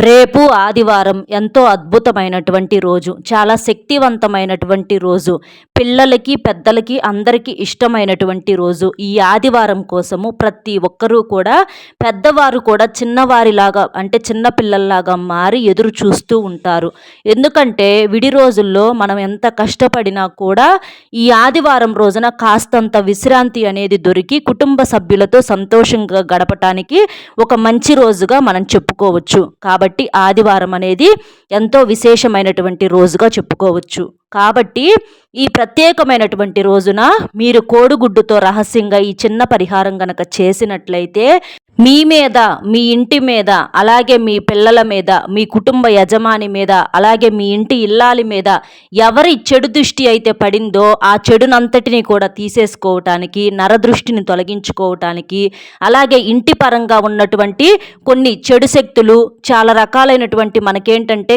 రేపు ఆదివారం ఎంతో అద్భుతమైనటువంటి రోజు, చాలా శక్తివంతమైనటువంటి రోజు, పిల్లలకి పెద్దలకి అందరికీ ఇష్టమైనటువంటి రోజు. ఈ ఆదివారం కోసము ప్రతి ఒక్కరూ కూడా, పెద్దవారు కూడా చిన్నవారిలాగా అంటే చిన్న పిల్లల్లాగా మారి ఎదురు చూస్తూ ఉంటారు. ఎందుకంటే విడి రోజుల్లో మనం ఎంత కష్టపడినా కూడా ఈ ఆదివారం రోజున కాస్తంత విశ్రాంతి అనేది దొరికి కుటుంబ సభ్యులతో సంతోషంగా గడపటానికి ఒక మంచి రోజుగా మనం చెప్పుకోవచ్చు. కాబట్టి ఆదివారం అనేది ఎంతో విశేషమైనటువంటి రోజుగా చెప్పుకోవచ్చు. కాబట్టి ఈ ప్రత్యేకమైనటువంటి రోజున మీరు కోడిగుడ్డుతో రహస్యంగా ఈ చిన్న పరిహారం గనక చేసినట్లయితే మీ మీద, మీ ఇంటి మీద, అలాగే మీ పిల్లల మీద, మీ కుటుంబ యజమాని మీద, అలాగే మీ ఇంటి ఇల్లాలి మీద ఎవరి చెడు దృష్టి అయితే పడిందో ఆ చెడునంతటిని కూడా తీసేసుకోవటానికి, నరదృష్టిని తొలగించుకోవటానికి, అలాగే ఇంటి పరంగా ఉన్నటువంటి కొన్ని చెడు శక్తులు, చాలా రకాలైనటువంటి మనకేంటంటే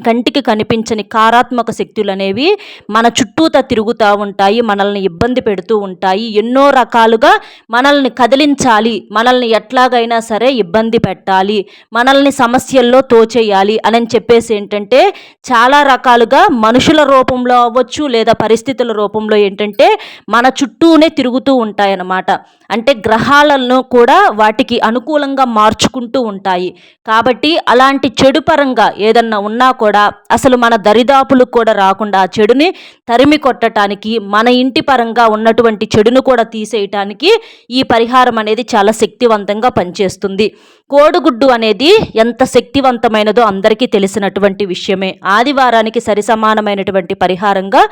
కంటికి కనిపించని కారాత్మక శక్తులు అనేవి మన చుట్టూతా తిరుగుతూ ఉంటాయి, మనల్ని ఇబ్బంది పెడుతూ ఉంటాయి, ఎన్నో రకాలుగా మనల్ని కదిలించాలి, మనల్ని ఎట్లాగైనా సరే ఇబ్బంది పెట్టాలి, మనల్ని సమస్యల్లో తోచేయాలి అని చెప్పేసి ఏంటంటే చాలా రకాలుగా మనుషుల రూపంలో అవ్వచ్చు, లేదా పరిస్థితుల రూపంలో ఏంటంటే మన చుట్టూనే తిరుగుతూ ఉంటాయన్నమాట. అంటే గ్రహాలను కూడా వాటికి అనుకూలంగా మార్చుకుంటూ ఉంటాయి. కాబట్టి అలాంటి చెడు పరంగా ఏదన్నా ఉన్నా కూడా అసలు మన దరిదాపులకు కూడా రాకుండా ఆ చెడుని తరిమి కొట్టడానికి, మన ఇంటి పరంగా ఉన్నటువంటి చెడును కూడా తీసేయటానికి ఈ పరిహారం అనేది చాలా శక్తివంతంగా పనిచేస్తుంది. కోడిగుడ్డు అనేది ఎంత శక్తివంతమైనదో అందరికీ తెలిసినటువంటి విషయమే. ఆదివారానికి సరిసమానమైనటువంటి పరిహారంగా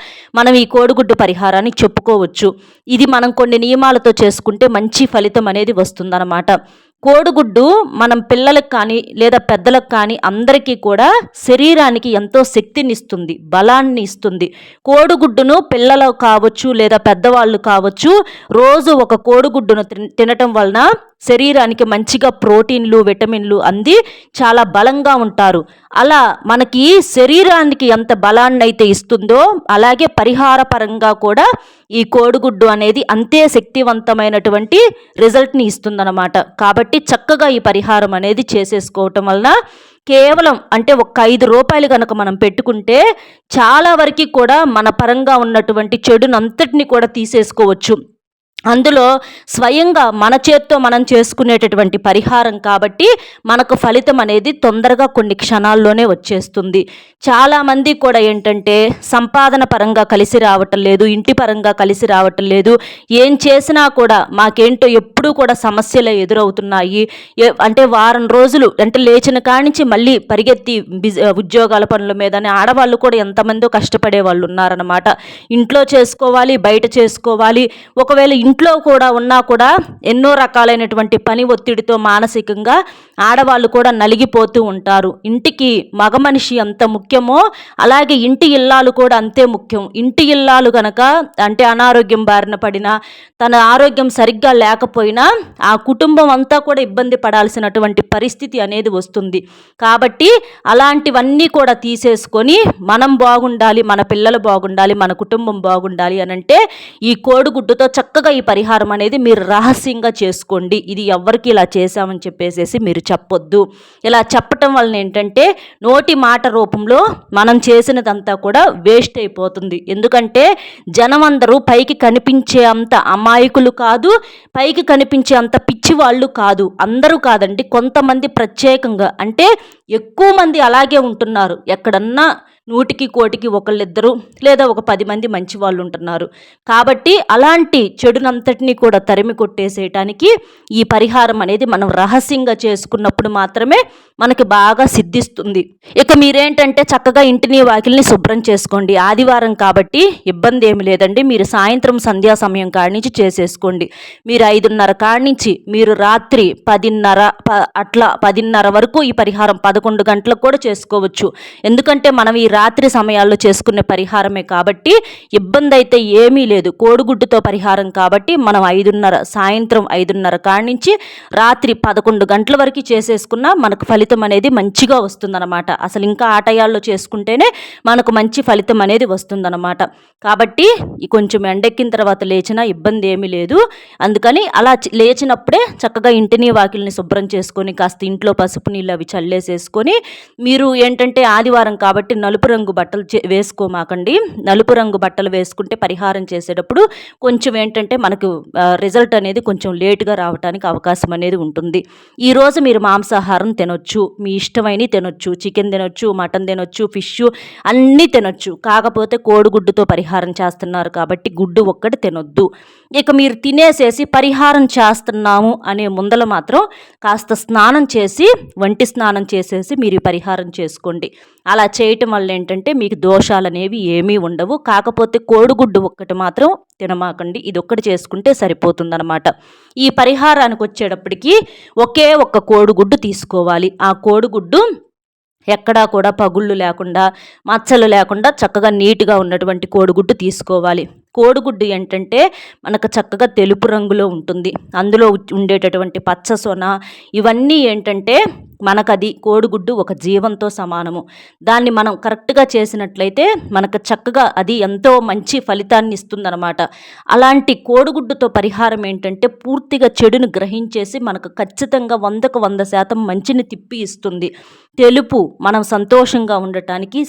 మనం ఈ కోడిగుడ్డు పరిహారాన్ని చెప్పుకోవచ్చు. ఇది మనం కొన్ని నియమాలతో చేసుకుంటే మంచి ఫలితం అనేది వస్తుందన్నమాట. కోడిగుడ్డు మనం పిల్లలకు కానీ లేదా పెద్దలకు కానీ అందరికీ కూడా శరీరానికి ఎంతో శక్తిని ఇస్తుంది, బలాన్ని ఇస్తుంది. కోడిగుడ్డును పిల్లలు కావచ్చు లేదా పెద్దవాళ్ళు కావచ్చు రోజు ఒక కోడిగుడ్డును తినటం వలన శరీరానికి మంచిగా ప్రోటీన్లు, విటమిన్లు అంది చాలా బలంగా ఉంటారు. అలా మనకి శరీరానికి ఎంత బలాన్ని అయితే ఇస్తుందో అలాగే పరిహార పరంగా కూడా ఈ కోడిగుడ్డు అనేది అంతే శక్తివంతమైనటువంటి రిజల్ట్ని ఇస్తుందన్నమాట. కాబట్టి చక్కగా ఈ పరిహారం అనేది చేసేసుకోవటం వలన కేవలం అంటే ఒక 5 రూపాయలు కనుక మనం పెట్టుకుంటే చాలా వరకు కూడా మన పరంగా ఉన్నటువంటి చెడునంతటిని కూడా తీసేసుకోవచ్చు. అందులో స్వయంగా మన చేత్తో మనం చేసుకునేటటువంటి పరిహారం కాబట్టి మనకు ఫలితం అనేది తొందరగా కొన్ని క్షణాల్లోనే వచ్చేస్తుంది. చాలామంది కూడా ఏంటంటే సంపాదన పరంగా కలిసి రావటం లేదు, ఇంటి పరంగా కలిసి రావటం లేదు, ఏం చేసినా కూడా మాకేంటో ఎప్పుడూ కూడా సమస్యలే ఎదురవుతున్నాయి. అంటే వారం రోజులు అంటే లేచిన కానించి మళ్ళీ పరిగెత్తి ఉద్యోగాల పనుల మీదనే ఆడవాళ్ళు కూడా ఎంతమందో కష్టపడే వాళ్ళు ఉన్నారన్నమాట. ఇంట్లో చేసుకోవాలి, బయట చేసుకోవాలి. ఒకవేళ ఇంట్లో కూడా ఉన్నా కూడా ఎన్నో రకాలైనటువంటి పని ఒత్తిడితో మానసికంగా ఆడవాళ్ళు కూడా నలిగిపోతూ ఉంటారు. ఇంటికి మగ మనిషి ఎంత ముఖ్యమో అలాగే ఇంటి ఇల్లాలు కూడా అంతే ముఖ్యం. ఇంటి ఇల్లాలు గనక అంటే అనారోగ్యం బారిన పడినా, తన ఆరోగ్యం సరిగ్గా లేకపోయినా ఆ కుటుంబం అంతా కూడా ఇబ్బంది పడాల్సినటువంటి పరిస్థితి అనేది వస్తుంది. కాబట్టి అలాంటివన్నీ కూడా తీసేసుకొని మనం బాగుండాలి, మన పిల్లలు బాగుండాలి, మన కుటుంబం బాగుండాలి అని అంటే ఈ కోడిగుడ్డుతో చక్కగా ఈ పరిహారం అనేది మీరు రహస్యంగా చేసుకోండి. ఇది ఎవ్వరికి ఇలా చేశామని చెప్పేసి మీరు చెప్పొద్దు. ఇలా చెప్పటం వలన ఏంటంటే నోటి మాట రూపంలో మనం చేసినదంతా కూడా వేస్ట్ అయిపోతుంది. ఎందుకంటే జనం అందరూ పైకి కనిపించే అంత అమాయకులు కాదు, పైకి కనిపించే అంత పిచ్చి వాళ్ళు కాదు. అందరూ కాదండి, కొంతమంది ప్రత్యేకంగా అంటే ఎక్కువ మంది అలాగే ఉంటున్నారు. ఎక్కడన్నా 100కి 100కి ఒకళ్ళిద్దరు లేదా ఒక 10 మంది మంచి వాళ్ళు ఉంటున్నారు. కాబట్టి అలాంటి చెడునంతటిని కూడా తరిమి కొట్టేసేయటానికి ఈ పరిహారం అనేది మనం రహస్యంగా చేసుకున్నప్పుడు మాత్రమే మనకి బాగా సిద్ధిస్తుంది. ఇక మీరేంటంటే చక్కగా ఇంటిని వాకిల్ని శుభ్రం చేసుకోండి. ఆదివారం కాబట్టి ఇబ్బంది ఏమి లేదండి. మీరు సాయంత్రం సంధ్యా సమయం కాడి నుంచి చేసేసుకోండి. మీరు 5:30 కాడి నుంచి మీరు రాత్రి 10:30 అట్లా 10:30 వరకు ఈ పరిహారం 11 గంటలకు కూడా చేసుకోవచ్చు. ఎందుకంటే మనం ఈ రాత్రి సమయాల్లో చేసుకునే పరిహారమే కాబట్టి ఇబ్బంది అయితే ఏమీ లేదు. కోడిగుడ్డుతో పరిహారం కాబట్టి మనం సాయంత్రం 5:30 కాడి నుంచి రాత్రి 11 గంటల వరకు చేసేసుకున్నా మనకు ఫలితం అనేది మంచిగా వస్తుందన్నమాట. అసలు ఇంకా ఆ టయాల్లో చేసుకుంటేనే మనకు మంచి ఫలితం అనేది వస్తుందన్నమాట. కాబట్టి కొంచెం ఎండెక్కిన తర్వాత లేచినా ఇబ్బంది ఏమీ లేదు. అందుకని అలా లేచినప్పుడే చక్కగా ఇంటిని వాకిలిని శుభ్రం చేసుకొని కాస్త ఇంట్లో పసుపు నీళ్ళు అవి చల్లేసేసుకొని, మీరు ఏంటంటే ఆదివారం కాబట్టి నలుపు రంగు బట్టలు వేసుకోమాకండి. నలుపు రంగు బట్టలు వేసుకుంటే పరిహారం చేసేటప్పుడు కొంచెం ఏంటంటే మనకు రిజల్ట్ అనేది కొంచెం లేటుగా రావడానికి అవకాశం అనేది ఉంటుంది. ఈరోజు మీరు మాంసాహారం తినొచ్చు, మీ ఇష్టమైనవి తినొచ్చు, చికెన్ తినొచ్చు, మటన్ తినొచ్చు, ఫిష్ అన్నీ తినొచ్చు. కాకపోతే కోడిగుడ్డుతో పరిహారం చేస్తున్నారు కాబట్టి గుడ్డు ఒక్కటి తినొద్దు. ఇక మీరు తినేసేసి పరిహారం చేస్తున్నాము అనే ముందల మాత్రం కాస్త స్నానం చేసి వంటి స్నానం చేసేసి మీరు పరిహారం చేసుకోండి. అలా చేయటం వల్ల ఏంటంటే మీకు దోషాలు అనేవి ఏమీ ఉండవు. కాకపోతే కోడిగుడ్డు ఒక్కటి మాత్రం తినమాకండి. ఇది ఒక్కటి చేసుకుంటే సరిపోతుందన్నమాట. ఈ పరిహారానికి వచ్చేటప్పటికి ఒకే ఒక్క కోడిగుడ్డు తీసుకోవాలి. ఆ కోడిగుడ్డు ఎక్కడా కూడా పగుళ్ళు లేకుండా, మచ్చలు లేకుండా చక్కగా నీట్గా ఉన్నటువంటి కోడిగుడ్డు తీసుకోవాలి. కోడిగుడ్డు ఏంటంటే మనకు చక్కగా తెలుపు రంగులో ఉంటుంది. అందులో ఉండేటటువంటి పచ్చ సొన ఇవన్నీ ఏంటంటే మనకది కోడిగుడ్డు ఒక జీవంతో సమానము. దాన్ని మనం కరెక్ట్గా చేసినట్లయితే మనకు చక్కగా అది ఎంతో మంచి ఫలితాన్ని ఇస్తుందన్నమాట. అలాంటి కోడిగుడ్డుతో పరిహారం ఏంటంటే పూర్తిగా చెడును గ్రహించేసి మనకు ఖచ్చితంగా 100కు 100% మంచిని తిప్పి ఇస్తుంది. తెలుపు మనం సంతోషంగా ఉండటానికి,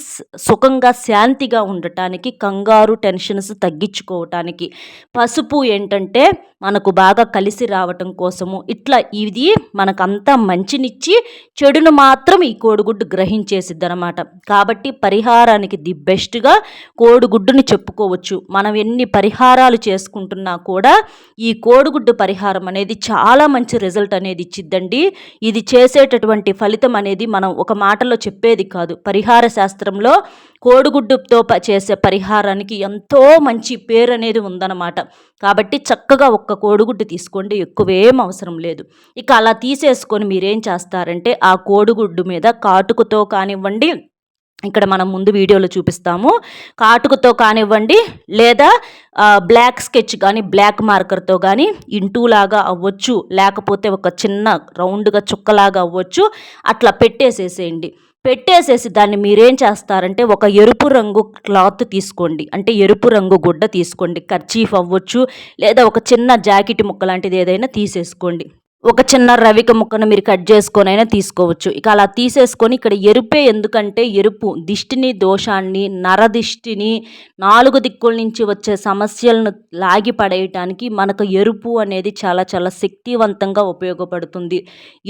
సుఖంగా శాంతిగా ఉండటానికి, కంగారు టెన్షన్స్ తగ్గించుకోవటానికి. పసుపు ఏంటంటే మనకు బాగా కలిసి రావటం కోసము. ఇట్లా ఇది మనకంతా మంచినిచ్చి చెడును మాత్రం ఈ కోడిగుడ్డు గ్రహించేసిద్ది అనమాట. కాబట్టి పరిహారానికి ది బెస్ట్గా కోడిగుడ్డుని చెప్పుకోవచ్చు. మనం ఎన్ని పరిహారాలు చేసుకుంటున్నా కూడా ఈ కోడిగుడ్డు పరిహారం అనేది చాలా మంచి రిజల్ట్ అనేది ఇచ్చిద్దండి. ఇది చేసేటటువంటి ఫలితం అనేది మనం ఒక మాటలో చెప్పేది కాదు. పరిహార శాస్త్రంలో కోడిగుడ్డుతో చేసే పరిహారానికి ఎంతో మంచి పేరు అనేది ఉందన్నమాట. కాబట్టి చక్కగా ఒక్క కోడిగుడ్డు తీసుకోండి, ఎక్కువేం అవసరం లేదు. ఇక అలా తీసేసుకొని మీరేం చేస్తారంటే ఆ కోడిగుడ్డు మీద కాటుకుతో కానివ్వండి, ఇక్కడ మనం ముందు వీడియోలో చూపిస్తాము, కాటుకుతో కానివ్వండి లేదా బ్లాక్ స్కెచ్ కానీ బ్లాక్ మార్కర్తో కానీ ఇంటూలాగా అవ్వచ్చు, లేకపోతే ఒక చిన్న రౌండ్గా చుక్కలాగా అవ్వచ్చు, అట్లా పెట్టేసేసేయండి. పెట్టేసేసి దాన్ని మీరేం చేస్తారంటే ఒక ఎరుపు రంగు క్లాత్ తీసుకోండి, అంటే ఎరుపు రంగు గుడ్డ తీసుకోండి. కర్చీఫ్ అవ్వచ్చు లేదా ఒక చిన్న జాకెట్ ముక్క లాంటిది ఏదైనా తీసేసుకోండి. ఒక చిన్న రవిక ముక్కను మీరు కట్ చేసుకొనైనా తీసుకోవచ్చు. ఇక అలా తీసేసుకొని ఇక్కడ ఎరుపే, ఎందుకంటే ఎరుపు దిష్టిని, దోషాన్ని, నరదిష్టిని, 4 దిక్కుల నుంచి వచ్చే సమస్యలను లాగి పడేయటానికి మనకు ఎరుపు అనేది చాలా చాలా శక్తివంతంగా ఉపయోగపడుతుంది.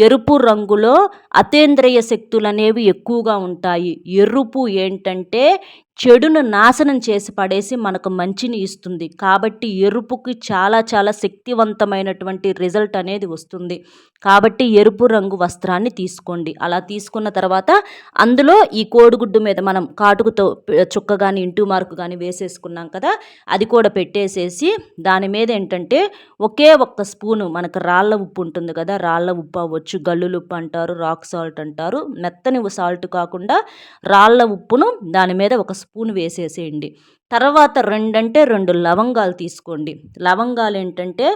ఎరుపు రంగులో అతీంద్రియ శక్తులు అనేవి ఎక్కువగా ఉంటాయి. ఎరుపు ఏంటంటే చెడును నాశనం చేసి పడేసి మనకు మంచిని ఇస్తుంది. కాబట్టి ఎరుపుకి చాలా చాలా శక్తివంతమైనటువంటి రిజల్ట్ అనేది వస్తుంది. కాబట్టి ఎరుపు రంగు వస్త్రాన్ని తీసుకోండి. అలా తీసుకున్న తర్వాత అందులో ఈ కోడిగుడ్డు మీద మనం కాటుకుతో చుక్క కానీ ఇంటూ మార్కు కానీ వేసేసుకున్నాం కదా, అది కూడా పెట్టేసేసి దాని మీద ఏంటంటే ఒకే ఒక్క స్పూను మనకు రాళ్ళ ఉప్పు ఉంటుంది కదా, రాళ్ళ ఉప్పు అవ్వచ్చు, గల్లులు ఉప్పు అంటారు, రాక్ సాల్ట్ అంటారు, మెత్తని సాల్ట్ కాకుండా రాళ్ళ ఉప్పును దాని మీద ఒక స్పూన్ వేసేసేయండి. తర్వాత 2 లవంగాలు తీసుకోండి. లవంగాలు ఏంటంటే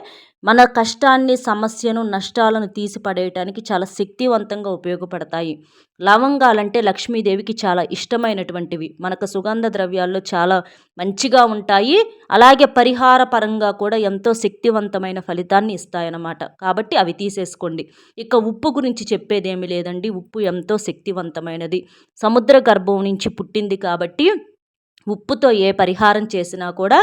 మన కష్టాన్ని, సమస్యను, నష్టాలను తీసి పడేయటానికి చాలా శక్తివంతంగా ఉపయోగపడతాయి. లవంగాలంటే లక్ష్మీదేవికి చాలా ఇష్టమైనటువంటివి. మనకు సుగంధ ద్రవ్యాల్లో చాలా మంచిగా ఉంటాయి. అలాగే పరిహార పరంగా కూడా ఎంతో శక్తివంతమైన ఫలితాన్ని ఇస్తాయన్నమాట. కాబట్టి అవి తీసేసుకోండి. ఇక ఉప్పు గురించి చెప్పేదేమీ లేదండి. ఉప్పు ఎంతో శక్తివంతమైనది. సముద్ర గర్భం నుంచి పుట్టింది కాబట్టి ఉప్పుతో ఏ పరిహారం చేసినా కూడా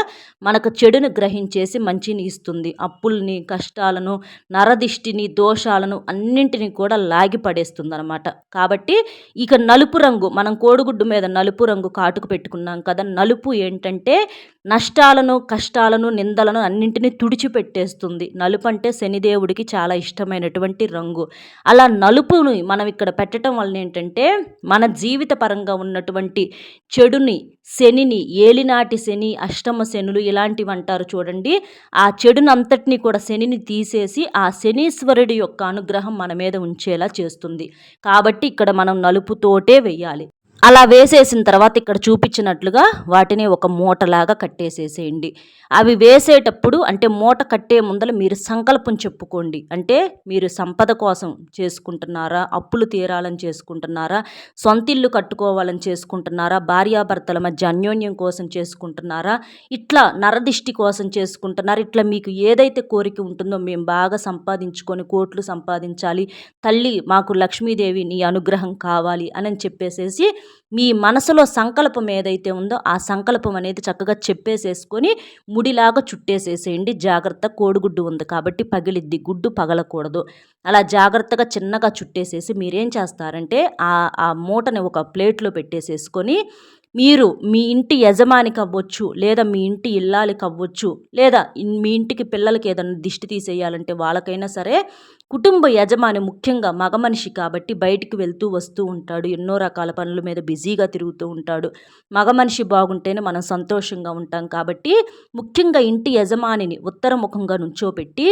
మనకు చెడును గ్రహించేసి మంచిని ఇస్తుంది. అప్పుల్ని, కష్టాలను, నరదిష్టిని, దోషాలను అన్నింటినీ కూడా లాగి పడేస్తుంది అనమాట. కాబట్టి ఇక నలుపు రంగు, మనం కోడిగుడ్డు మీద నలుపు రంగు కాటుకు పెట్టుకున్నాం కదా, నలుపు ఏంటంటే నష్టాలను, కష్టాలను, నిందలను అన్నింటినీ తుడిచిపెట్టేస్తుంది. నలుపు అంటే శనిదేవుడికి చాలా ఇష్టమైనటువంటి రంగు. అలా నలుపుని మనం ఇక్కడ పెట్టడం వల్ల ఏంటంటే మన జీవిత పరంగా ఉన్నటువంటి చెడుని, శనిని, ఏలినాటి శని, అష్టమ శనులు ఇలాంటివి అంటారు చూడండి, ఆ చెడునంతటినీ కూడా శనిని తీసేసి ఆ శనీశ్వరుడి యొక్క అనుగ్రహం మన మీద ఉంచేలా చేస్తుంది. కాబట్టి ఇక్కడ మనం నలుపుతోటే వెయ్యాలి. అలా వేసేసిన తర్వాత ఇక్కడ చూపించినట్లుగా వాటిని ఒక మూటలాగా కట్టేసేసేయండి. అవి వేసేటప్పుడు అంటే మూట కట్టే ముందల మీరు సంకల్పం చెప్పుకోండి. అంటే మీరు సంపద కోసం చేసుకుంటున్నారా? అప్పులు తీరాలని చేసుకుంటున్నారా? సొంతిల్లు కట్టుకోవాలని చేసుకుంటున్నారా? భార్యాభర్తల మధ్య అన్యోన్యం కోసం చేసుకుంటున్నారా? ఇట్లా నరదిష్టి కోసం చేసుకుంటున్నారా? ఇట్లా మీకు ఏదైతే కోరిక ఉంటుందో మేము బాగా సంపాదించుకొని కోట్లు సంపాదించాలి, తల్లి మాకు లక్ష్మీదేవి నీ అనుగ్రహం కావాలి అని చెప్పేసేసి మీ మనసులో సంకల్పం ఏదైతే ఉందో ఆ సంకల్పం అనేది చక్కగా చెప్పేసేసుకొని ముడిలాగా చుట్టేసేసేయండి. జాగ్రత్త, కోడిగుడ్డు ఉంది కాబట్టి పగిలిద్ది, గుడ్డు పగలకూడదు. అలా జాగ్రత్తగా చిన్నగా చుట్టేసేసి మీరేం చేస్తారంటే ఆ మూటని ఒక ప్లేట్లో పెట్టేసేసుకొని మీరు మీ ఇంటి యజమానికి అవ్వచ్చు, లేదా మీ ఇంటి ఇల్లాలికి అవ్వచ్చు, లేదా మీ ఇంటికి పిల్లలకి ఏదైనా దిష్టి తీసేయాలంటే వాళ్ళకైనా సరే, కుటుంబ యజమాని ముఖ్యంగా మగ మనిషి కాబట్టి బయటికి వెళ్తూ వస్తూ ఉంటాడు, ఎన్నో రకాల పనుల మీద బిజీగా తిరుగుతూ ఉంటాడు. మగ మనిషి బాగుంటేనే మనం సంతోషంగా ఉంటాం కాబట్టి ముఖ్యంగా ఇంటి యజమానిని ఉత్తరముఖంగా నుంచోపెట్టి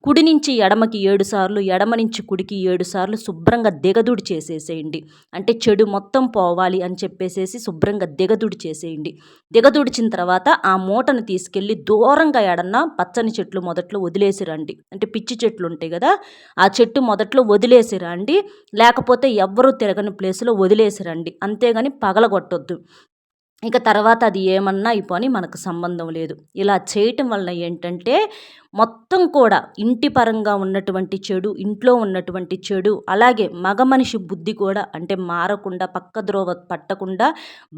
కుడి నుంచి ఎడమకి 7 సార్లు, ఎడమ నుంచి కుడికి 7 సార్లు శుభ్రంగా దిగదుడి చేసేసేయండి. అంటే చెడు మొత్తం పోవాలి అని చెప్పేసేసి శుభ్రంగా దిగదుడి చేసేయండి. దిగదుడిచిన తర్వాత ఆ మూటను తీసుకెళ్ళి దూరంగా ఎడన్నా పచ్చని చెట్లు మొదట్లో వదిలేసి రండి. అంటే పిచ్చి చెట్లు ఉంటాయి కదా, ఆ చెట్టు మొదట్లో వదిలేసి రండి. లేకపోతే ఎవ్వరూ తిరగని ప్లేస్లో వదిలేసి రండి. అంతేగాని పగలగొట్టొద్దు. ఇక తర్వాత అది ఏమన్నా అయిపోని మనకు సంబంధం లేదు. ఇలా చేయటం వలన ఏంటంటే మొత్తం కూడా ఇంటి పరంగా ఉన్నటువంటి చెడు, ఇంట్లో ఉన్నటువంటి చెడు, అలాగే మగ మనిషి బుద్ధి కూడా అంటే మారకుండా, పక్కద్రోవ పట్టకుండా,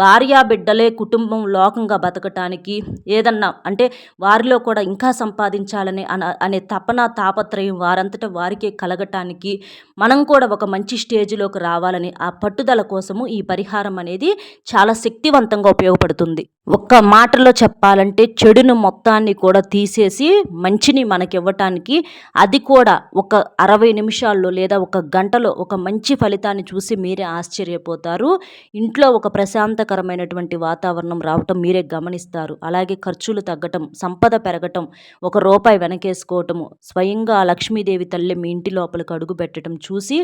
భార్యాబిడ్డలే కుటుంబం లోకంగా బతకటానికి ఏదన్నా అంటే వారిలో కూడా ఇంకా సంపాదించాలనే అనే తపన తాపత్రయం వారంతట వారికే కలగటానికి, మనం కూడా ఒక మంచి స్టేజ్లోకి రావాలని ఆ పట్టుదల కోసము ఈ పరిహారం అనేది చాలా శక్తివంతంగా ఉపయోగపడుతుంది. ఒక్క మాటలో చెప్పాలంటే చెడును మొత్తాన్ని కూడా తీసేసి మంచిని మనకివ్వటానికి, అది కూడా ఒక 60 నిమిషాల్లో లేదా ఒక గంటలో ఒక మంచి ఫలితాన్ని చూసి మీరే ఆశ్చర్యపోతారు. ఇంట్లో ఒక ప్రశాంతకరమైనటువంటి వాతావరణం రావటం మీరే గమనిస్తారు. అలాగే ఖర్చులు తగ్గటం, సంపద పెరగటం, ఒక రూపాయి వెనకేసుకోవటము, స్వయంగా లక్ష్మీదేవి తల్లి మీ ఇంటి లోపలికి అడుగు పెట్టడం చూసి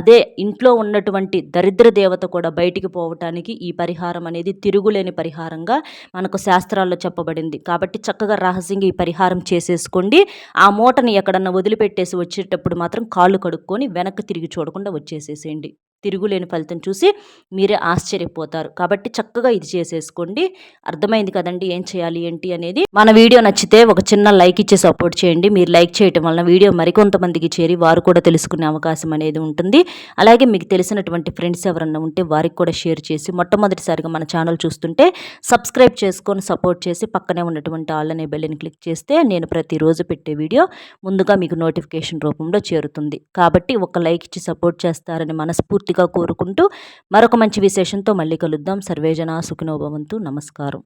అదే ఇంట్లో ఉన్నటువంటి దరిద్ర దేవత కూడా బయటికి పోవటానికి ఈ పరిహారం అనేది తిరుగులేని పరిహారంగా మనకు శాస్త్రాల్లో చెప్పబడింది. కాబట్టి చక్కగా రహస్యంగా ఈ పరిహారం చేసేసుకోండి. ఆ మూటని ఎక్కడన్నా వదిలిపెట్టేసి వచ్చేటప్పుడు మాత్రం కాళ్ళు కడుక్కొని వెనక్కి తిరిగి చూడకుండా వచ్చేసేసేయండి. తిరుగులేని ఫలితం చూసి మీరే ఆశ్చర్యపోతారు. కాబట్టి చక్కగా ఇది చేసేసుకోండి. అర్థమైంది కదండి ఏం చేయాలి ఏంటి అనేది. మన వీడియో నచ్చితే ఒక చిన్న లైక్ ఇచ్చి సపోర్ట్ చేయండి. మీరు లైక్ చేయటం వలన వీడియో మరికొంతమందికి చేరి వారు కూడా తెలుసుకునే అవకాశం అనేది ఉంటుంది. అలాగే మీకు తెలిసినటువంటి ఫ్రెండ్స్ ఎవరన్నా ఉంటే వారికి కూడా షేర్ చేసి, మొట్టమొదటిసారిగా మన ఛానల్ చూస్తుంటే సబ్స్క్రైబ్ చేసుకొని సపోర్ట్ చేసి పక్కనే ఉన్నటువంటి ఆల్ అనే బెల్ని క్లిక్ చేస్తే నేను ప్రతిరోజు పెట్టే వీడియో ముందుగా మీకు నోటిఫికేషన్ రూపంలో చేరుతుంది. కాబట్టి ఒక లైక్ ఇచ్చి సపోర్ట్ చేస్తారని మనస్ఫూర్తిగా కోరుకుంటూ మరొక మంచి విశేషంతో మళ్ళీ కలుద్దాం. సర్వేజన సుఖినో భవంతు. నమస్కారం.